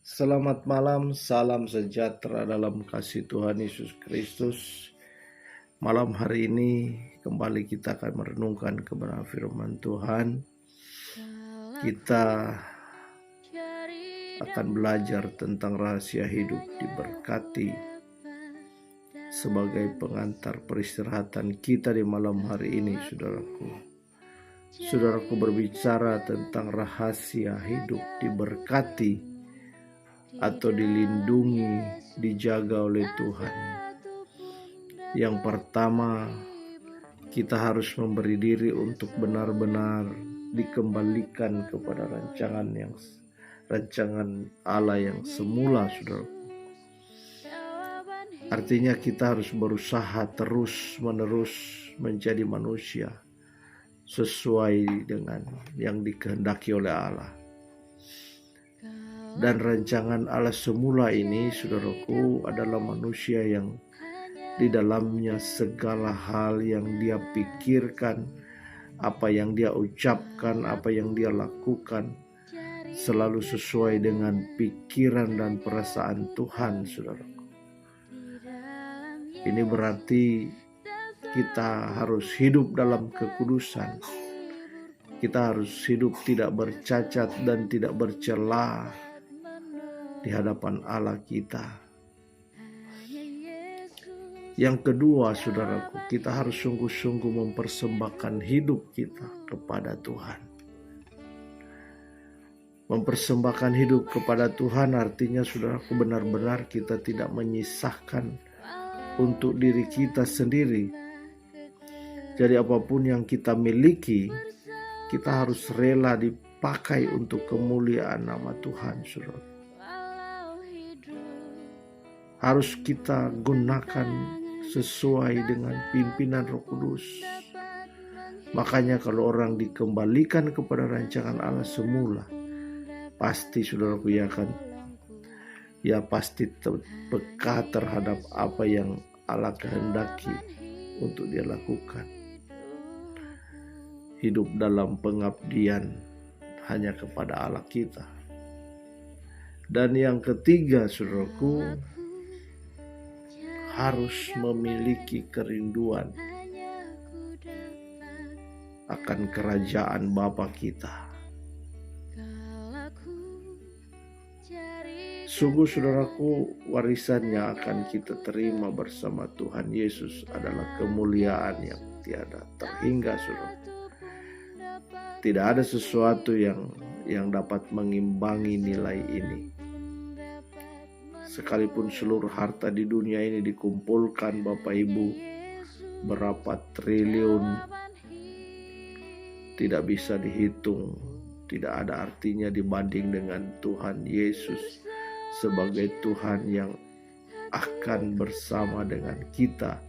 Selamat malam, salam sejahtera dalam kasih Tuhan Yesus Kristus. Malam hari ini kembali kita akan merenungkan kebenaran firman Tuhan. Kita akan belajar tentang rahasia hidup diberkati sebagai pengantar peristirahatan kita di malam hari ini, saudaraku. Saudaraku, berbicara tentang rahasia hidup diberkati atau dilindungi, dijaga oleh Tuhan. Yang pertama, kita harus memberi diri untuk benar-benar dikembalikan kepada rancangan Allah yang semula, saudara. Artinya kita harus berusaha terus-menerus menjadi manusia sesuai dengan yang dikehendaki oleh Allah. Dan rancangan Allah semula ini, saudaraku, adalah manusia yang di dalamnya segala hal yang dia pikirkan, apa yang dia ucapkan, apa yang dia lakukan, selalu sesuai dengan pikiran dan perasaan Tuhan, saudaraku. Ini berarti kita harus hidup dalam kekudusan. Kita harus hidup tidak bercacat dan tidak bercela di hadapan Allah kita. Yang kedua, saudaraku, kita harus sungguh-sungguh mempersembahkan hidup kita kepada Tuhan. Mempersembahkan hidup kepada Tuhan artinya, saudaraku, benar-benar kita tidak menyisahkan untuk diri kita sendiri. Jadi apapun yang kita miliki, kita harus rela dipakai untuk kemuliaan nama Tuhan, saudara. Harus kita gunakan sesuai dengan pimpinan Roh Kudus. Makanya kalau orang dikembalikan kepada rancangan Allah semula, pasti saudaraku pasti peka terhadap apa yang Allah kehendaki untuk dia lakukan. Hidup dalam pengabdian hanya kepada Allah kita. Dan yang ketiga, saudaraku, harus memiliki kerinduan akan kerajaan Bapa kita. Sungguh, saudaraku, warisan yang akan kita terima bersama Tuhan Yesus adalah kemuliaan yang tiada terhingga, saudara. Tidak ada sesuatu yang dapat mengimbangi nilai ini. Sekalipun seluruh harta di dunia ini dikumpulkan, Bapak Ibu, berapa triliun, tidak bisa dihitung, tidak ada artinya dibanding dengan Tuhan Yesus sebagai Tuhan yang akan bersama dengan kita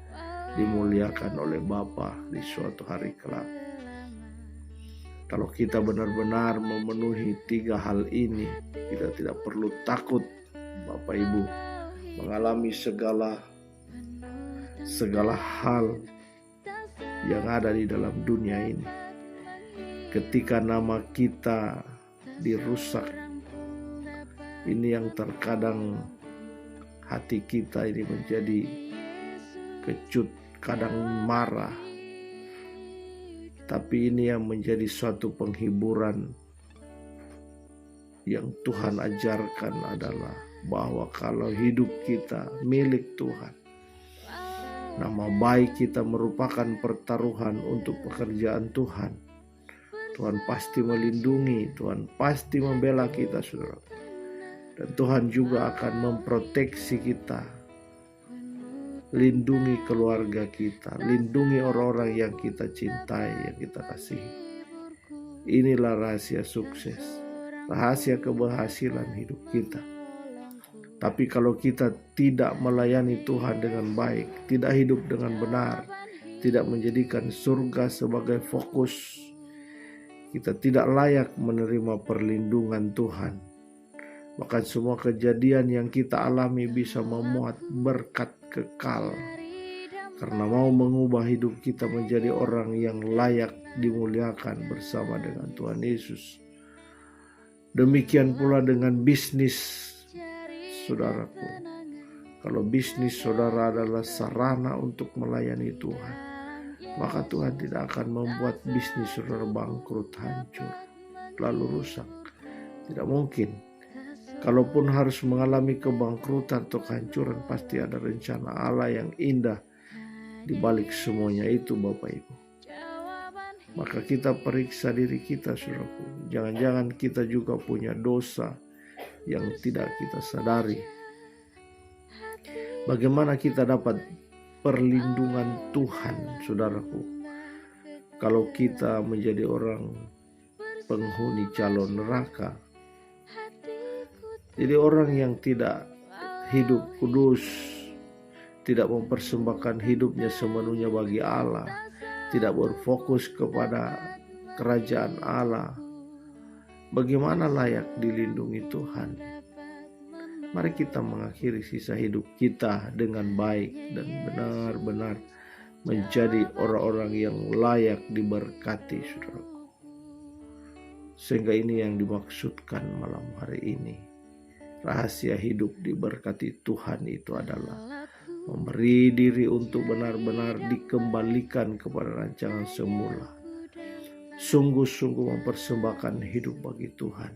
dimuliakan oleh Bapa di suatu hari kelak. Kalau kita benar-benar memenuhi tiga hal ini, kita tidak perlu takut, Bapak Ibu, mengalami segala hal yang ada di dalam dunia ini. Ketika nama kita dirusak, ini yang terkadang hati kita ini menjadi kecut, kadang marah. Tapi ini yang menjadi suatu penghiburan yang Tuhan ajarkan adalah bahwa kalau hidup kita milik Tuhan, nama baik kita merupakan pertaruhan untuk pekerjaan Tuhan. Tuhan pasti melindungi, Tuhan pasti membela kita, saudara. Dan Tuhan juga akan memproteksi kita, lindungi keluarga kita, lindungi orang-orang yang kita cintai, yang kita kasihi. Inilah rahasia sukses, rahasia keberhasilan hidup kita. Tapi kalau kita tidak melayani Tuhan dengan baik, tidak hidup dengan benar, tidak menjadikan surga sebagai fokus, kita tidak layak menerima perlindungan Tuhan. Bahkan semua kejadian yang kita alami bisa memuat berkat kekal, karena mau mengubah hidup kita menjadi orang yang layak dimuliakan bersama dengan Tuhan Yesus. Demikian pula dengan bisnis saudaraku, kalau bisnis saudara adalah sarana untuk melayani Tuhan, maka Tuhan tidak akan membuat bisnis saudara bangkrut, hancur, lalu rusak. Tidak mungkin. Kalaupun harus mengalami kebangkrutan atau kehancuran, pasti ada rencana Allah yang indah di balik semuanya itu, Bapak Ibu. Maka kita periksa diri kita, saudaraku. Jangan-jangan kita juga punya dosa yang tidak kita sadari. Bagaimana kita dapat perlindungan Tuhan, saudaraku, kalau kita menjadi orang penghuni calon neraka? Jadi orang yang tidak hidup kudus, tidak mempersembahkan hidupnya sepenuhnya bagi Allah, tidak berfokus kepada kerajaan Allah, bagaimana layak dilindungi Tuhan? Mari kita mengakhiri sisa hidup kita dengan baik dan benar-benar menjadi orang-orang yang layak diberkati, saudaraku. Sehingga ini yang dimaksudkan malam hari ini. Rahasia hidup diberkati Tuhan itu adalah memberi diri untuk benar-benar dikembalikan kepada rancangan semula. Sungguh-sungguh mempersembahkan hidup bagi Tuhan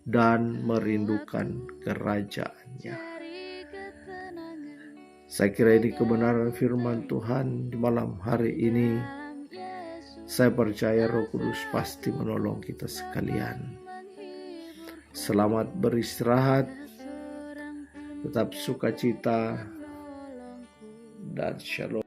dan merindukan kerajaan-Nya. Saya kira ini kebenaran firman Tuhan di malam hari ini. Saya percaya Roh Kudus pasti menolong kita sekalian. Selamat beristirahat, tetap sukacita, dan shalom.